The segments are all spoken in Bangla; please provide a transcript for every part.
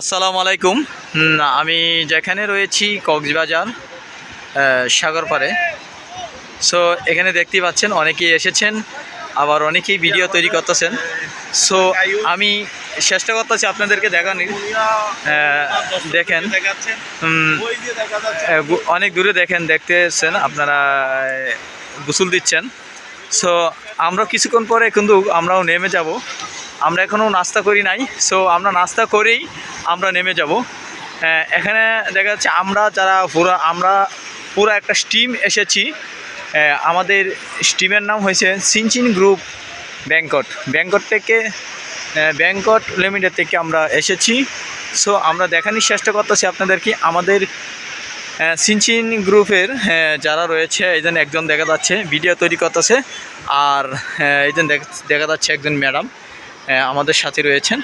আসসালামু আলাইকুম। আমি যেখানে রয়েছি কক্সবাজার সাগরপাড়ে। সো এখানে দেখতেই পাচ্ছেন অনেকেই এসেছেন, আবার অনেকেই ভিডিও তৈরি করতেছেন। সো আমি চেষ্টা করতেছি আপনাদেরকে দেখানোর। দেখেন অনেক দূরে দেখতেছেন আপনারা গোসল দিচ্ছেন। সো আমরা কিছুক্ষণ পরে কিন্তু আমরাও নেমে যাব। আমরা এখনও নাস্তা করি নাই, সো আমরা নাস্তা করেই আমরা নেমে যাব। এখানে দেখা যাচ্ছে আমরা পুরো একটা টিম এসেছি। আমাদের টিমের নাম হয়েছে সিনচিন গ্রুপ ব্যাংকট লিমিটেড থেকে আমরা এসেছি। সো আমরা দেখানোর চেষ্টা করতেছি আপনাদেরকে আমাদের সিনচিন গ্রুপের যারা রয়েছে। এই জন্য একজন দেখা যাচ্ছে ভিডিও তৈরি করতেছে, আর এই জন্য দেখা যাচ্ছে একজন ম্যাডাম আমাদের সাথে রয়েছেন।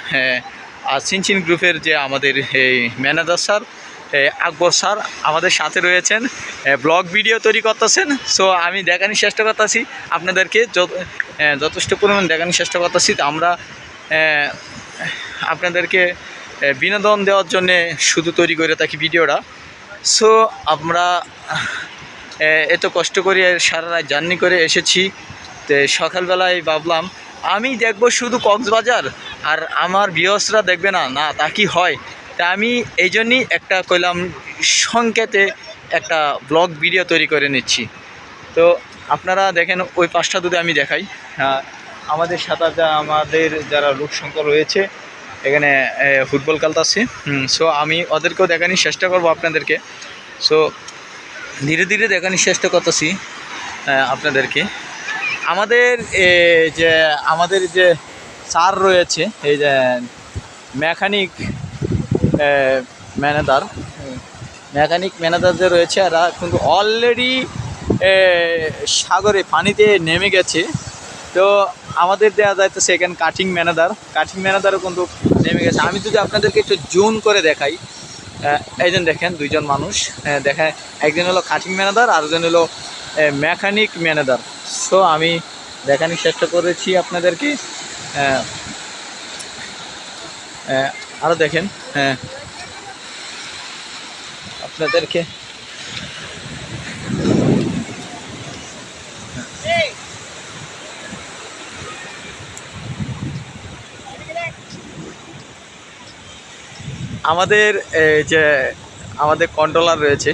আর সিনচিন গ্রুপের যে আমাদের এই ম্যানেজার স্যার আকবর স্যার আমাদের সাথে রয়েছেন, ব্লগ ভিডিও তৈরি করতেছেন। সো আমি দেখানোর চেষ্টা করতেছি আপনাদেরকে, যথেষ্ট পরিমাণ দেখানোর চেষ্টা করতেছি। আমরা আপনাদেরকে বিনোদন দেওয়ার জন্যে শুধু তৈরি করে থাকি ভিডিওটা। সো আমরা এত কষ্ট করে সারা রাত জার্নি করে এসেছি। তো সকালবেলায় ভাবলাম আমি দেখব শুধু কক্সবাজার, আর আমার ভিউয়ার্সরা দেখবে না, তা কি হয়? তা আমি এই জন্যই একটা কইলাম সংকেতে একটা ব্লগ ভিডিও তৈরি করে নিচ্ছি। তো আপনারা দেখেন ওই পাশটা যদি আমি দেখাই, আমাদের সাথে আমাদের যারা লোক সংখ্যা রয়েছে এখানে ফুটবল খেলতেছে। সো আমি ওদেরকেও দেখানোর চেষ্টা করব আপনাদেরকে। সো ধীরে ধীরে দেখানোর চেষ্টা করতেছি আপনাদেরকে। আমাদের যে স্যার রয়েছে, এই যে মেকানিক ম্যানেজার যে রয়েছে, এরা কিন্তু অলরেডি সাগরে পানিতে নেমে গেছে। তো আমাদের দেওয়া যাইতেছে এখানে কাটিং ম্যানেজারও কিন্তু নেমে গেছে। আমি যদি আপনাদেরকে একটু জুম করে দেখাই, এইজন দেখেন দুইজন মানুষ দেখায়, একজন হলো কাটিং ম্যানেজার আর একজন হলো মেকানিক ম্যানেজার। সো আমি দেখানোর চেষ্টা করেছি আপনাদেরকে। আরও দেখেন আপনাদেরকে আমাদের যে আমাদের কন্ট্রোলার রয়েছে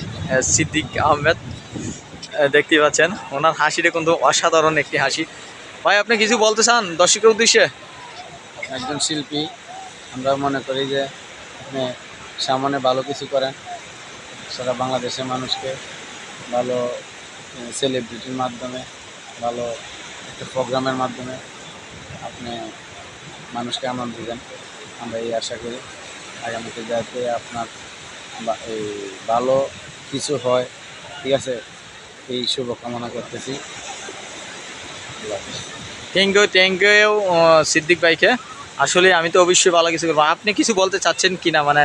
সিদ্দিক আহমেদ, দেখতেই পাচ্ছেন ওনার হাসিটা কিন্তু অসাধারণ একটি হাসি। ভাই, আপনি কিছু বলতে চান দর্শকের উদ্দেশ্যে? একজন শিল্পী, আমরা মনে করি যে আপনি সামনে ভালো কিছু করেন, সারা বাংলাদেশের মানুষকে ভালো সেলিব্রিটির মাধ্যমে, ভালো একটা প্রোগ্রামের মাধ্যমে আপনি মানুষকে আনন্দ দেন। আমরা এই আশা করি আগামীতে যাতে আপনার এই ভালো কিছু হয়। ঠিক আছে, এই শুভকামনা করতেছি। থ্যাংক ইউ সিদ্দিক ভাইকে। আসলে আমি তো অবশ্যই ভালো কিছু করবো। আপনি কিছু বলতে চাচ্ছেন কি না, মানে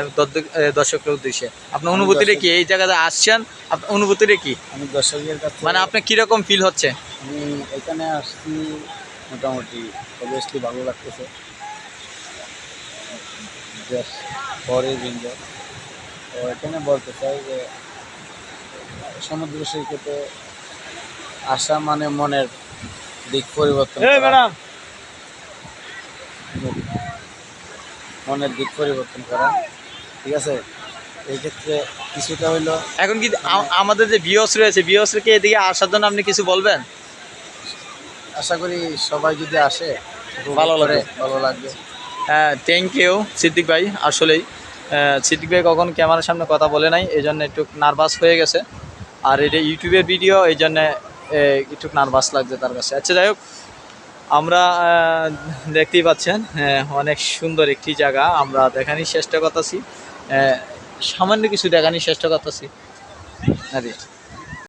দর্শকের উদ্দেশ্যে আপনার অনুভূতিটা কি? এই জায়গাতে আসছেন, আপনার অনুভূতিটা কি? আমি দর্শকের কাছে মানে আপনার কীরকম ফিল হচ্ছে? আমি এখানে আসছি মোটামুটি অবভিয়াসলি ভালো লাগতেছে। পরে এনজয়। তো এখানে বলতে চাই যে সমুদ্র সৈকতে আসা মানে মনের দিক পরিবর্তন করা, মনের দিক পরিবর্তন করা। ঠিক আছে, এই ক্ষেত্রে কিছুটা হইলো। এখন কি আমাদের যে ভিউয়ার্স রয়েছে, ভিউয়ার্সকে এদিকে আসার জন্য আপনি কিছু বলবেন? আশা করি সবাই যদি আসে ভালো লাগবে। হ্যাঁ, থ্যাংক ইউ সিদ্দিক ভাই। আসলেই সিদ্দিক ভাই কখন ক্যামেরার সামনে কথা বলে নাই, এই জন্য একটু নার্ভাস হয়ে গেছে। আর এটা ইউটিউবের ভিডিও, এই জন্যে একটু নার্ভাস লাগছে তার কাছে। আচ্ছা, যাই হোক, আমরা দেখতেই পাচ্ছেন অনেক সুন্দর একটি জায়গা। আমরা দেখানোর চেষ্টা করতেছি, সামান্য কিছু দেখানোর চেষ্টা করতেছি। আরে